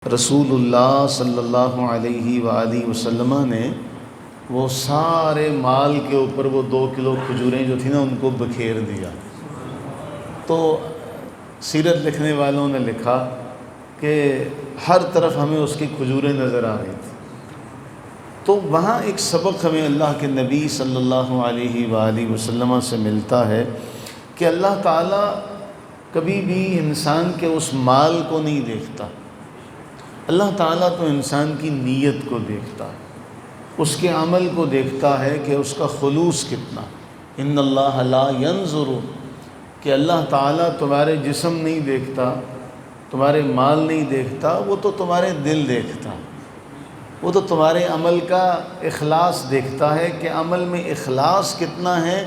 رسول اللہ صلی اللہ علیہ وآلہ وسلم نے وہ سارے مال کے اوپر وہ 2 کلو کھجوریں جو تھیں نا ان کو بکھیر دیا۔ تو سیرت لکھنے والوں نے لکھا کہ ہر طرف ہمیں اس کی کھجوریں نظر آ رہی تھیں۔ تو وہاں ایک سبق ہمیں اللہ کے نبی صلی اللہ علیہ وآلہ وسلم سے ملتا ہے کہ اللہ تعالیٰ کبھی بھی انسان کے اس مال کو نہیں دیکھتا، اللہ تعالیٰ تو انسان کی نیت کو دیکھتا ہے، اس کے عمل کو دیکھتا ہے کہ اس کا خلوص کتنا۔ ان اللہ لا ینظر، کہ اللہ تعالیٰ تمہارے جسم نہیں دیکھتا، تمہارے مال نہیں دیکھتا، وہ تو تمہارے دل دیکھتا، وہ تو تمہارے عمل کا اخلاص دیکھتا ہے کہ عمل میں اخلاص کتنا ہے۔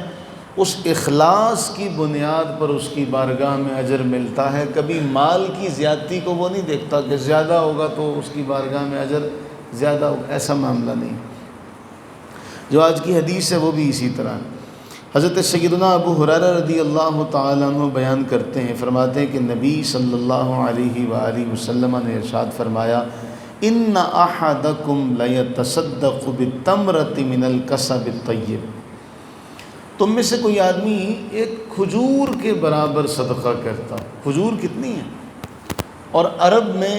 اس اخلاص کی بنیاد پر اس کی بارگاہ میں اجر ملتا ہے۔ کبھی مال کی زیادتی کو وہ نہیں دیکھتا کہ زیادہ ہوگا تو اس کی بارگاہ میں اجر زیادہ ہوگا، ایسا معاملہ نہیں۔ جو آج کی حدیث ہے وہ بھی اسی طرح ہے۔ حضرت سیدنا ابو ہریرہ رضی اللہ تعالیٰ عنہ بیان کرتے ہیں، فرماتے ہیں کہ نبی صلی اللہ علیہ وآلہ وسلم نے ارشاد فرمایا، ان احدکم لیتصدق بالتمرۃ من الکسب الطیب، تم میں سے کوئی آدمی ایک کھجور کے برابر صدقہ کرتا۔ کھجور کتنی ہے؟ اور عرب میں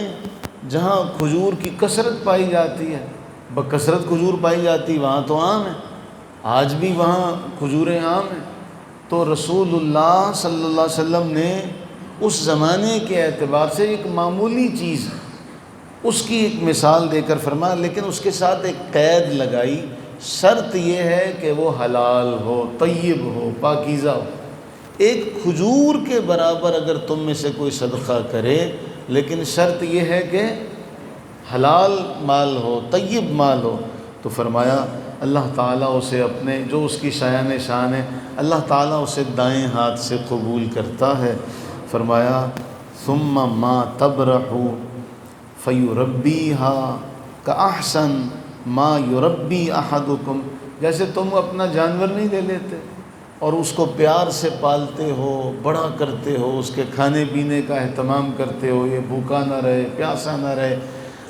جہاں کھجور کی کثرت پائی جاتی ہے، بکثرت کھجور پائی جاتی، وہاں تو عام ہے، آج بھی وہاں کھجوریں عام ہیں۔ تو رسول اللہ صلی اللہ علیہ وسلم نے اس زمانے کے اعتبار سے ایک معمولی چیز اس کی ایک مثال دے کر فرمایا، لیکن اس کے ساتھ ایک قید لگائی، شرط یہ ہے کہ وہ حلال ہو، طیب ہو، پاکیزہ ہو۔ ایک کھجور کے برابر اگر تم میں سے کوئی صدقہ کرے، لیکن شرط یہ ہے کہ حلال مال ہو، طیب مال ہو، تو فرمایا اللہ تعالیٰ اسے اپنے جو اس کی شایان شان ہے، اللہ تعالیٰ اسے دائیں ہاتھ سے قبول کرتا ہے۔ فرمایا ثم ما تبرح فیربیہا کاحسن ما یربی احدکم، جیسے تم اپنا جانور نہیں لے لیتے اور اس کو پیار سے پالتے ہو، بڑا کرتے ہو، اس کے کھانے پینے کا اہتمام کرتے ہو، یہ بھوکا نہ رہے، پیاسا نہ رہے،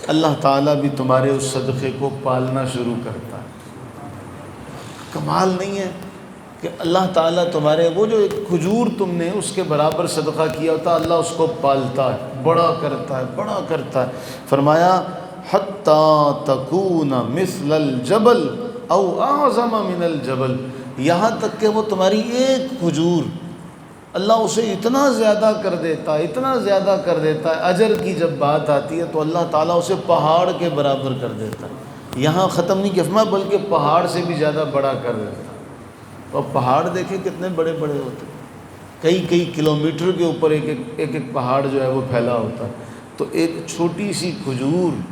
اللہ تعالیٰ بھی تمہارے اس صدقے کو پالنا شروع کرتا ہے۔ کمال نہیں ہے کہ اللہ تعالیٰ تمہارے وہ جو ایک کھجور تم نے اس کے برابر صدقہ کیا ہوتا، اللہ اس کو پالتا ہے، بڑا کرتا ہے، بڑا کرتا ہے۔ فرمایا حتیٰ تکون مثل الجبل او اعظم من الجبل، یہاں تک کہ وہ تمہاری ایک کھجور اللہ اسے اتنا زیادہ کر دیتا ہے، اتنا زیادہ کر دیتا ہے، اجر کی جب بات آتی ہے تو اللہ تعالیٰ اسے پہاڑ کے برابر کر دیتا ہے۔ یہاں ختم نہیں کیا فرمایا، بلکہ پہاڑ سے بھی زیادہ بڑا کر دیتا ہے۔ اور پہاڑ دیکھیں کتنے بڑے بڑے ہوتے ہیں، کئی کلومیٹر کے اوپر ایک پہاڑ جو ہے وہ پھیلا ہوتا ہے۔ تو ایک چھوٹی سی کھجور،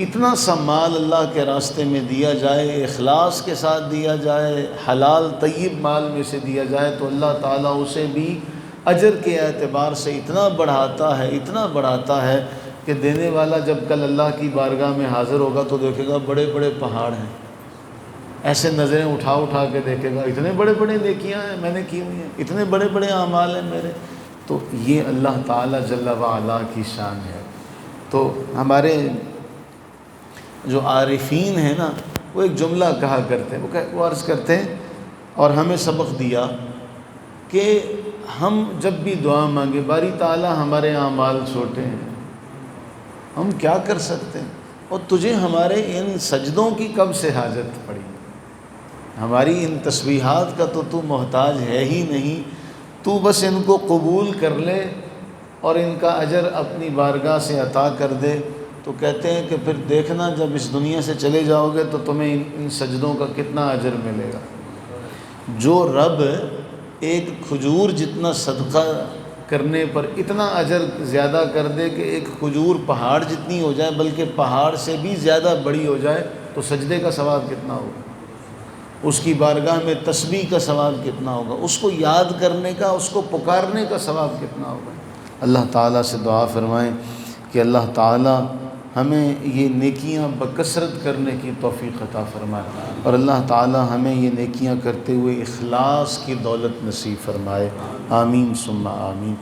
اتنا سا مال اللہ کے راستے میں دیا جائے، اخلاص کے ساتھ دیا جائے، حلال طیب مال میں سے دیا جائے، تو اللہ تعالیٰ اسے بھی اجر کے اعتبار سے اتنا بڑھاتا ہے کہ دینے والا جب کل اللہ کی بارگاہ میں حاضر ہوگا تو دیکھے گا بڑے بڑے پہاڑ ہیں، ایسے نظریں اٹھا کے دیکھے گا، اتنے بڑے بڑے نیکیاں ہیں میں نے کی ہوئی ہیں، اتنے بڑے بڑے اعمال ہیں میرے۔ تو یہ اللہ تعالیٰ جل وعلا کی شان ہے۔ تو ہمارے جو عارفین ہیں نا، وہ ایک جملہ کہا کرتے ہیں، وہ عرض کرتے ہیں اور ہمیں سبق دیا کہ ہم جب بھی دعا مانگے، باری تعالیٰ ہمارے اعمال چھوٹے ہیں، ہم کیا کر سکتے ہیں، اور تجھے ہمارے ان سجدوں کی کب سے حاجت پڑی، ہماری ان تسبیحات کا تو محتاج ہے ہی نہیں، تو بس ان کو قبول کر لے اور ان کا اجر اپنی بارگاہ سے عطا کر دے۔ تو کہتے ہیں کہ پھر دیکھنا جب اس دنیا سے چلے جاؤ گے تو تمہیں ان سجدوں کا کتنا اجر ملے گا۔ جو رب ایک کھجور جتنا صدقہ کرنے پر اتنا اجر زیادہ کر دے کہ ایک کھجور پہاڑ جتنی ہو جائے، بلکہ پہاڑ سے بھی زیادہ بڑی ہو جائے، تو سجدے کا ثواب کتنا ہوگا، اس کی بارگاہ میں تسبیح کا ثواب کتنا ہوگا، اس کو یاد کرنے کا، اس کو پکارنے کا ثواب کتنا ہوگا۔ اللہ تعالیٰ سے دعا فرمائیں کہ اللہ تعالیٰ ہمیں یہ نیکیاں بکثرت کرنے کی توفیق عطا فرمائے، اور اللہ تعالیٰ ہمیں یہ نیکیاں کرتے ہوئے اخلاص کی دولت نصیب فرمائے۔ آمین ثم آمین۔